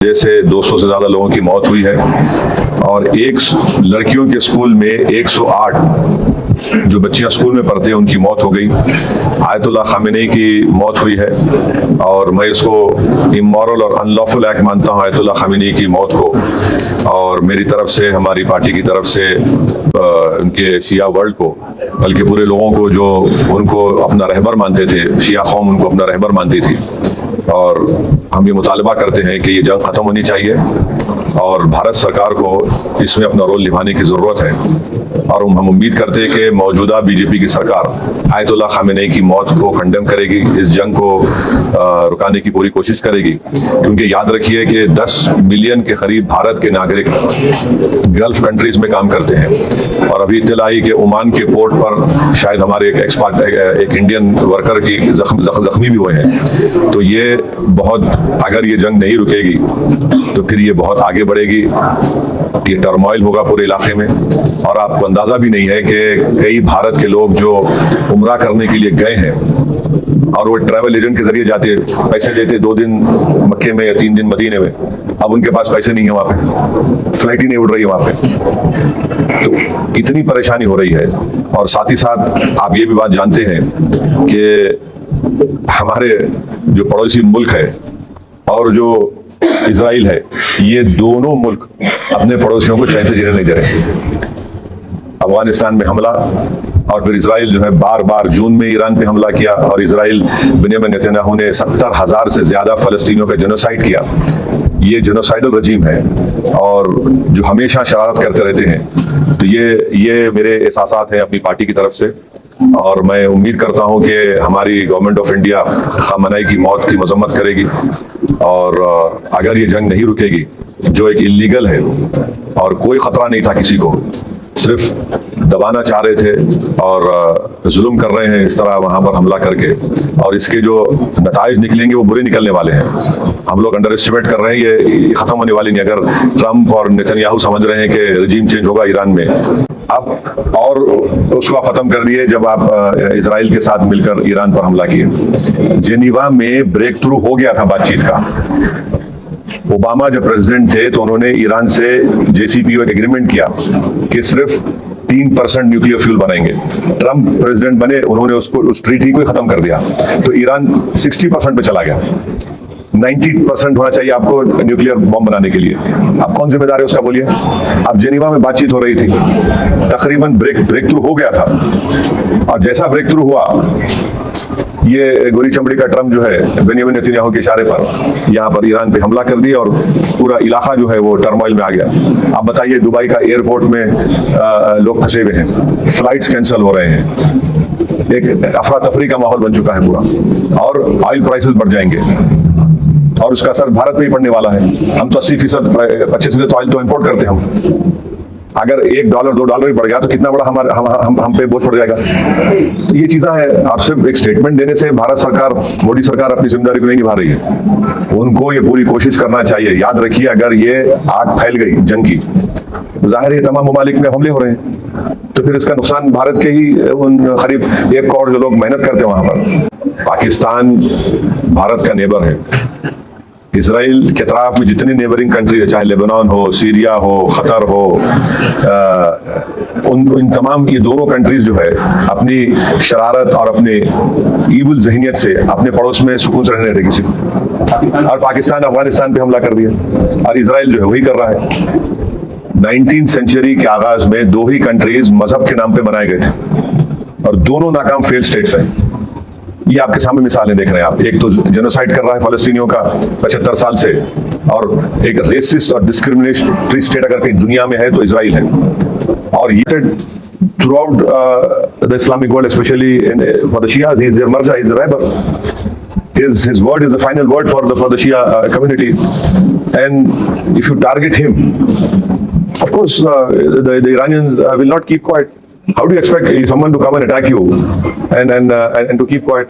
जैसे 200 से ज्यादा लोगों की मौत हुई है और एक लड़कियों के स्कूल में 108 जो बच्चियां स्कूल में पढ़ते हैं उनकी मौत हो गई। आयतुल्लाह खामेनी की मौत हुई है और मैं इसको इमोरल और अनलॉफुल एक्ट मानता हूं आयतुल्लाह खामेनी की मौत को। और मेरी तरफ से, हमारी पार्टी की तरफ से उनके शिया वर्ल्ड को, बल्कि पूरे लोगों को जो उनको अपना रहबर मानते थे, शिया कौम उनको अपना रहबर मानती थी, और हम ये मुतालबा करते हैं कि ये जंग खत्म होनी चाहिए और भारत सरकार को इसमें अपना रोल निभाने की जरूरत है। और हम उम्मीद करते हैं कि मौजूदा बीजेपी की सरकार आयतुल्लाह खामेनी की मौत को कंडेम करेगी, इस जंग को रुकाने की पूरी कोशिश करेगी, क्योंकि याद रखिए कि 10 मिलियन के करीब भारत के नागरिक गल्फ कंट्रीज में काम करते हैं। और अभी इत्तला आई कि ओमान के पोर्ट पर शायद हमारे एक इंडियन वर्कर की जख्मी भी हुए हैं। तो ये बहुत, अगर ये जंग नहीं रुकेगी तो फिर ये बहुत आगे बढ़ेगी, ये टर्मोइल होगा पूरे इलाके में। और आपको अंदाजा भी नहीं है कि कई भारत के लोग जो उम्रा करने के लिए गए हैं और वो ट्रैवल एजेंट के जरिए जाते, पैसे देते 2 दिन मक्के में या 3 दिन मदीने में, अब उनके पास पैसे नहीं है, वहां पे फ्लाइट ही नहीं उड़ रही है वहां पे। तो कितनी परेशानी हो रही है। और साथ ही साथ आप ये भी बात जानते हैं कि हमारे जो पड़ोसी मुल्क है और जो इजराइल है, ये दोनों मुल्क अपने पड़ोसियों को चैन से जीने नहीं दे रहे। अफगानिस्तान में हमला और फिर इजराइल जो है बार बार जून में ईरान पे हमला किया, और इजराइल बेंजामिन नेतन्याहू ने 70,000 से ज्यादा फलस्तीनियों का जेनोसाइड किया। ये जेनोसाइडल रजीम है और जो हमेशा शरारत करते रहते हैं। तो ये मेरे एहसासात हैं अपनी पार्टी की तरफ से, और मैं उम्मीद करता हूं कि हमारी गवर्नमेंट ऑफ इंडिया खामेनी की मौत की मजम्मत करेगी। और अगर ये जंग नहीं रुकेगी, जो एक इलीगल है और कोई खतरा नहीं था किसी को, सिर्फ दबाना चाह रहे थे और जुल्म कर रहे हैं इस तरह वहां पर हमला करके, और इसके जो नताइज निकलेंगे वो बुरे निकलने वाले हैं। हम लोग अंडर एस्टिमेट कर रहे हैं, ये खत्म होने वाली नहीं। अगर ट्रंप और नेतन्याहू समझ रहे हैं कि रजीम चेंज होगा ईरान में, अब और उसको खत्म कर दिए जब आप इजराइल के साथ मिलकर ईरान पर हमला किए। जेनीवा में ब्रेक थ्रू हो गया था बातचीत का। ओबामा जब प्रेसिडेंट थे तो उन्होंने ईरान से JCPOA एग्रीमेंट किया कि सिर्फ 3% न्यूक्लियर फ्यूल बनाएंगे। ट्रंप प्रेसिडेंट बने, उन्होंने उस ट्रीटी को खत्म कर दिया, तो ईरान 60% पे चला गया। 90% होना चाहिए आपको न्यूक्लियर बॉम्ब बनाने के लिए। आप कौन जिम्मेदार है उसका, बोलिए। अब जेनीवा में बातचीत हो रही थी, तकरीबन ब्रेक थ्रू हो गया था, और जैसा ब्रेक थ्रू हुआ, ये गोरी चमड़ी का ट्रम्प जो है बेंजामिन नेतन्याहू के इशारे पर यहाँ पर ईरान पे हमला कर दिया और पूरा इलाका जो है वो टर्मोइल में आ गया। आप बताइए, दुबई का एयरपोर्ट में लोग फंसे हुए हैं, फ्लाइट्स कैंसिल हो रहे हैं, एक अफरा तफरी का माहौल बन चुका है पूरा, और ऑयल प्राइसेस बढ़ जाएंगे और उसका असर भारत पे ही पड़ने वाला है। हम तो 80%, 25% ऑयल तो इंपोर्ट करते हैं हम। अगर $1, $2 भी बढ़ गया तो कितना बड़ा हम पे बोझ पड़ जाएगा। तो ये चीजें हैं। आप सिर्फ एक स्टेटमेंट देने से भारत सरकार, मोदी सरकार अपनी जिम्मेदारी को नहीं निभा रही है। उनको ये पूरी कोशिश करना चाहिए। याद रखिए, अगर ये आग फैल गई जंग की, तो जाहिर है तमाम ममालिक में हमले हो रहे हैं, तो फिर इसका नुकसान भारत के ही उन करीब 1 करोड़ जो लोग मेहनत करते हैं वहां पर। पाकिस्तान भारत का नेबर है। इसराइल के तरफ में जितनी नेबरिंग कंट्री है, चाहे लेबनान हो, सीरिया हो, खतर हो, इन तमाम, ये दोनों कंट्रीज जो है अपनी शरारत और अपने ईविल ज़हनियत से अपने पड़ोस में सुकून से रहने देते किसी को। और पाकिस्तान अफगानिस्तान पे हमला कर दिया, और इसराइल जो है वही कर रहा है। 19वीं सेंचुरी के आगाज में 2 ही कंट्रीज मजहब के नाम पे बनाए गए थे, और दोनों नाकाम फेल स्टेट्स हैं। ये आपके सामने मिसालें देख रहे हैं आप। एक तो जेनोसाइड कर रहा है फलस्तीनियों का 75 साल से, और एक रेसिस्ट और डिस्क्रिमिनेटरी स्टेट अगर कहीं दुनिया में है तो इजराइल है। और ये throughout the Islamic world, especially for the Shias, he is their marja, he is the rebel. His word is the final word for the Shia community. And if you target him, of course, the Iranians will not keep quiet. How do you expect someone to come and attack you and to keep quiet?